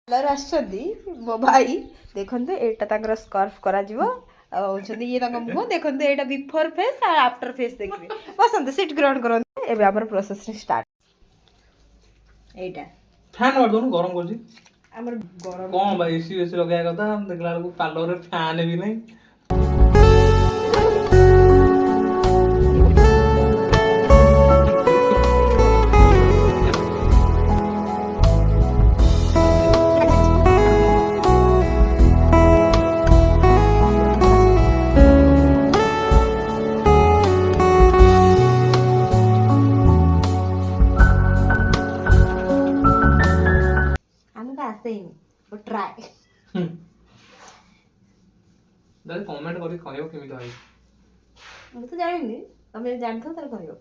parlour ଆସିଛନ୍ତି ମୋ ଭାଇ ଦେଖନ୍ତୁ ଏଇଟା ତାଙ୍କର ସ୍କର୍ଫ କରାଯିବ ଆଉ ହଉଛନ୍ତି ଇଏ ତାଙ୍କ ମୁହଁ ଦେଖନ୍ତୁ ଏଇଟା ବିଫୋର ଫେସ୍ ଆଉ ଆଫ୍ଟର ଫେସ୍ ଦେଖିବେ ବସନ୍ତୁ ସିଟ୍ ଗ୍ରହଣ କରନ୍ତୁ ଏବେ ଆମର ପ୍ରୋସେସିଂ ଷ୍ଟାର୍ଟ ଏଇଟା ଫ୍ୟାନ୍ ମାରିଦଉନୁ ଗରମ କରୁଛି ଆମର ଗରମ କଣ ବା ଏସି ବେସି ଲଗେଇବା କଥା ଦେଖିଲା ବେଳକୁ ପାର୍ଲରରେ ଫ୍ୟାନ୍ ବି ନାହିଁ ଆମକୁ ଆସେନି ଟ୍ରାଏ ଯଦି କମେଣ୍ଟ କରି କହିବ କେମିତି ଭାଇ ମୁଁ ତ ଜାଣିନି ତମେ ଯଦି ଜାଣିଥିବ ତାହେଲେ କହିବ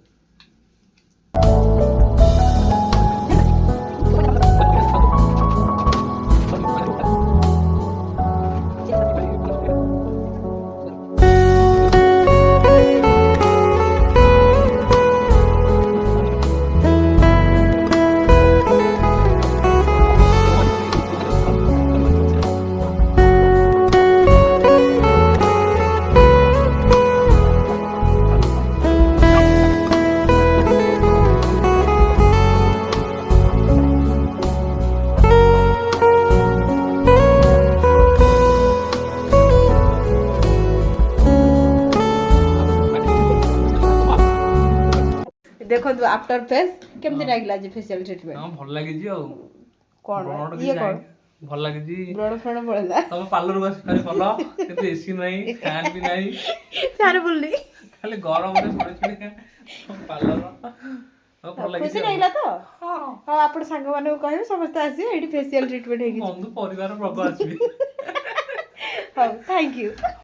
ଦେଖନ୍ତୁ ଆଫ୍ଟର ଫେସ୍ କେମିତି ଲାଗିଲା ଯେ ଫେସିଆଲ ଟ୍ରିଟମେଣ୍ଟ ହଁ ଭଲ ଲାଗିଛି ଆଉ କଣ ବ୍ରଣ ଇଏ କିଛି କଣ ନାହିଁ ଭଲ ଲାଗିଛି ବ୍ରଣ ଫ୍ରଣ ପଳେଇଲା ତମ ପାର୍ଲରକୁ ଆସି ଖାଲି ଭଲ କିନ୍ତୁ ଏସି ନାହିଁ ଫ୍ୟାନ୍ ବି ନାହିଁ ଫ୍ୟାନ ବୁଲନି ଖାଲି ଗରମରେ ଶୋଇ ପାର୍ଲର ଭଲ ଲାଗିଛି ଖୁସି ଲାଗିଲା ତ ହଁ ଆପଣ ସାଙ୍ଗମାନଙ୍କୁ କହିବେ ସମସ୍ତେ ଆସିବେ ଏଇଠି ଫେସିଆଲ ଟ୍ରିଟମେଣ୍ଟ ହେଇକି ବନ୍ଧୁ ପରିବାର ବର୍ଗ ଆସିବି ହଉ ଥ୍ୟାଙ୍କ ୟୁ